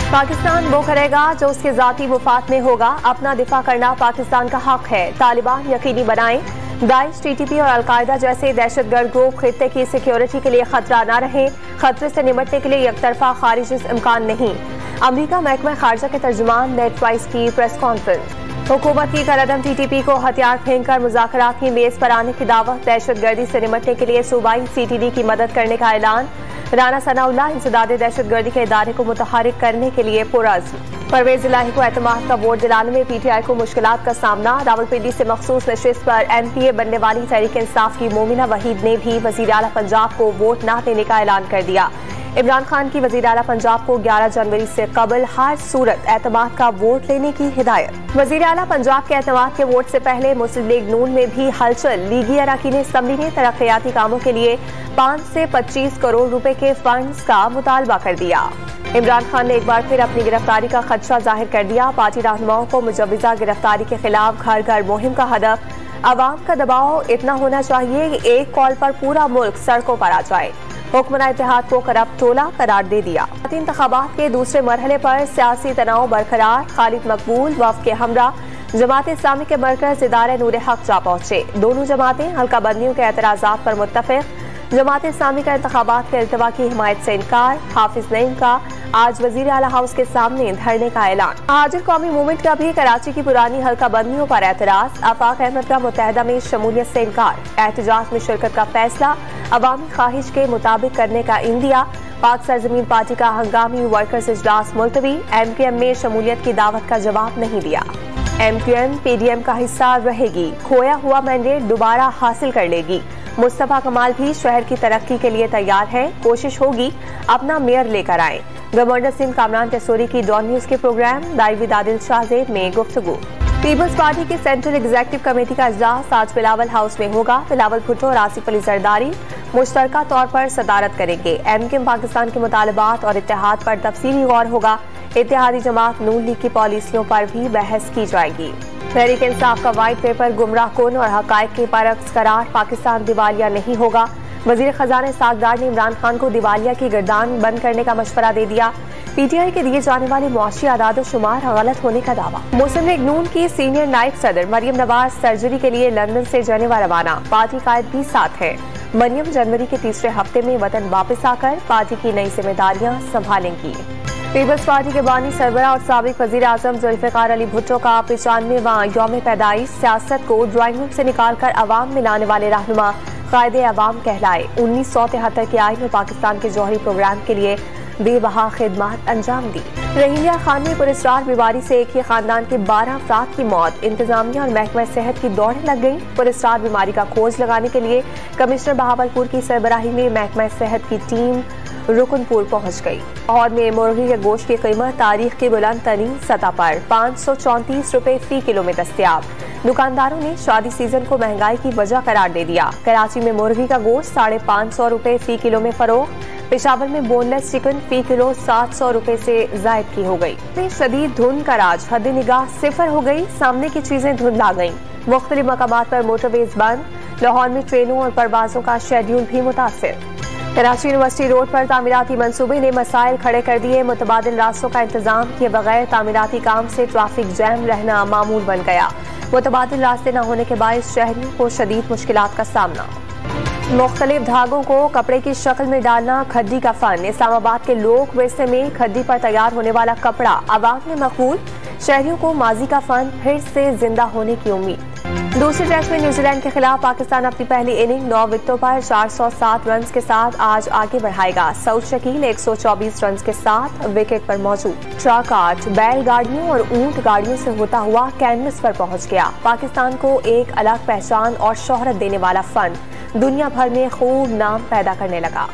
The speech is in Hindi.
पाकिस्तान वो करेगा जो उसके जाती मुफाद में होगा। अपना दिफा करना पाकिस्तान का हक है। तालिबान यकीनी बनाएं दाइश, टीटीपी और अलकायदा जैसे दहशतगर्द ग्रुप खित्ते की सिक्योरिटी के लिए खतरा न रहे। खतरे से निपटने के लिए एकतरफा खारिज इम्कान नहीं। अमरीका महकमा खारजा के तर्जुमान नेड प्राइस की प्रेस कॉन्फ्रेंस। हुकूमत की करदम टीटीपी को हथियार फेंक कर मुज़ाकरात की मेज पर आने की दावत। दहशतगर्दी से निपटने के लिए सूबाई सीटीडी की मदद करने का ऐलान। राना सनाउल्लाह इंसदाद दहशतगर्दी के इदारे को मुतहरिक करने के लिए पुरअज़्म। परवेज इलाही को एतमाद का वोट दिलाने में पीटीआई को मुश्किलात का सामना। रावलपिंडी से मखसूस नशिस्त पर एमपीए बनने वाली तहरीक इंसाफ की मोमिना वहीद ने भी वज़ीर आला पंजाब को वोट न देने का ऐलान कर दिया। इमरान खान की वज़ीर आला पंजाब को 11 जनवरी से कबल हर सूरत एतमाद का वोट लेने की हिदायत। वज़ीर आला पंजाब के एतमाद के वोट से पहले मुस्लिम लीग नून में भी हलचल। लीगी अरकान असम्बली ने तरक्याती कामों के लिए 5 से 25 करोड़ रुपए के फंड्स का मुतालबा कर दिया। इमरान खान ने एक बार फिर अपनी गिरफ्तारी का खदशा जाहिर कर दिया। पार्टी रहनुमाओं को मुजव्वज़ा गिरफ्तारी के खिलाफ घर घर मुहिम का हदफ। अवाम का दबाव इतना होना चाहिए कि एक कॉल पर पूरा मुल्क सड़कों पर आ जाए। हुक्मरान इत्तेहाद को करप्ट टोला करार दे दिया। इंतखाबात के दूसरे मरहले पर सियासी तनाव बरकरार। खालिद मकबूल वफ़द के हमरा जमात इस्लामी के मरकज इदारे नूर हक जा पहुंचे। दोनों जमातें हल्का बंदियों के एतराज़ात पर मुत्तफिक। जमात इस्लामी का इंतखाबात के इल्तवा की हिमायत से इनकार। हाफिज नईम का आज वज़ीर आला हाउस के सामने धरने का ऐलान। महाजिर कौमी मूवमेंट का भी कराची की पुरानी हल्का बंदियों पर एतराज। आफाक अहमद का मुत्तहदा में शमूलियत से इनकार। एहतजाज में शिरकत का फैसला अवामी ख्वाहिश के मुताबिक करने का इंदिया। पाक सरजमीन पार्टी का हंगामी वर्कर्स इजलास मुलतवी। एमक्यूएम में शमूलियत की दावत का जवाब नहीं दिया। एमक्यूएम पीडीएम का हिस्सा रहेगी। खोया हुआ मैंडेट दोबारा हासिल कर लेगी। मुस्तफा कमाल भी शहर की तरक्की के लिए तैयार है। कोशिश होगी अपना मेयर लेकर आए। गवर्नर सिंध कामरान तेसूरी की डॉन न्यूज के प्रोग्राम दाइविद आदिल शाहजेब में गुफ्तगू। पीपल्स पार्टी की सेंट्रल एग्जीक्यूटिव कमेटी का इजलास आज बिलावल हाउस में होगा। बिलावल भुट्टो और आसिफ अली जरदारी मुश्तरका तौर पर सदारत करेंगे। एमक्यूएम पाकिस्तान के मुतालबात और इत्तेहाद पर तफसीली गौर होगा। इत्तेहादी जमात नून लीग की पॉलिसियों पर भी बहस की जाएगी। तहरीक इंसाफ का वाइट पेपर गुमराह कुन और हकायक के बरअक्स करार। पाकिस्तान दिवालिया नहीं होगा। वजीर खजाना सागदार ने इमरान खान को दिवालिया की गर्दान बंद करने का मशवरा दे दिया। पीटीआई के दिए जाने वाले मुआशी आदाद शुमार गलत होने का दावा। मुस्लिम लीग नून की सीनियर नायब सदर मरियम नवाज सर्जरी के लिए लंदन से जेनेवा रवाना। पार्टी कायद भी साथ है। मरियम जनवरी के तीसरे हफ्ते में वतन वापस आकर पार्टी की नई जिम्मेदारियां संभालेंगी। पीपल्स पार्टी के बानी सरबराह और साबिक वजीर आजम जुल्फिकार अली भुट्टो का 95वां यौम पैदाइश। सियासत को ड्राइंग रूम से निकालकर अवाम में लाने वाले रहनुमा कायदे अवाम कहलाए। 1973 के आईन में पाकिस्तान के जौहरी प्रोग्राम के लिए बेबहा खिदमत अंजाम दी। रहीमिया खान में पुरस्कार बीमारी से एक ही खानदान के 12 अफराद की मौत। इंतजामिया और महकमा सेहत की दौड़ें लग गई। पुरस्कार बीमारी का खोज लगाने के लिए कमिश्नर बहावलपुर की सरबराही में महकमा सेहत की टीम रुकनपुर पहुंच गई। लाहौर में मुर्गी के गोश्त की कीमत तारीख की बुलंद तरीन सतह पर 534 रुपए फी किलो में दस्तयाब। दुकानदारों ने शादी सीजन को महंगाई की वजह करार दे दिया। कराची में मुर्गी का गोश्त 550 रुपए फी किलो में फरोख्त। पेशावर में बोनलेस चिकन फी किलो 700 रुपए से जायद की हो गई। शदीद धुंध का राज हद निगाह सिफर हो गई। सामने की चीजें धुंधला गयी। मुख्तलिफ मकामात पर मोटरवेज बंद। लाहौर में ट्रेनों और परवाजों का शेड्यूल भी मुतासिर। कराची यूनिवर्सिटी रोड पर तामीराती मंसूबे ने मसाइल खड़े कर दिए। मुतबादिल रास्तों का इंतजाम किए बगैर तामीराती काम से ट्रैफिक जैम रहना मामूल बन गया। मुतबादिल रास्ते न होने के बायस शहरियों को शदीद मुश्किलात का सामना। मुख्तलिफ धागों को कपड़े की शक्ल में डालना खड्डी का फन। इस्लामाबाद के लोक विरसे में खड्डी पर तैयार होने वाला कपड़ा अवाम में मकबूल। शहरियों को माजी का फन फिर से जिंदा होने की उम्मीद। दूसरे टेस्ट में न्यूजीलैंड के खिलाफ पाकिस्तान अपनी पहली इनिंग 9 विकेटों पर 407 रन के साथ आज आगे बढ़ाएगा। सऊद शकील 124 रन के साथ विकेट पर मौजूद। ट्रक आर्ट बैलगाड़ियों और ऊंट गाड़ियों से होता हुआ कैनवस पर पहुंच गया। पाकिस्तान को एक अलग पहचान और शोहरत देने वाला फन दुनिया भर में खूब नाम पैदा करने लगा।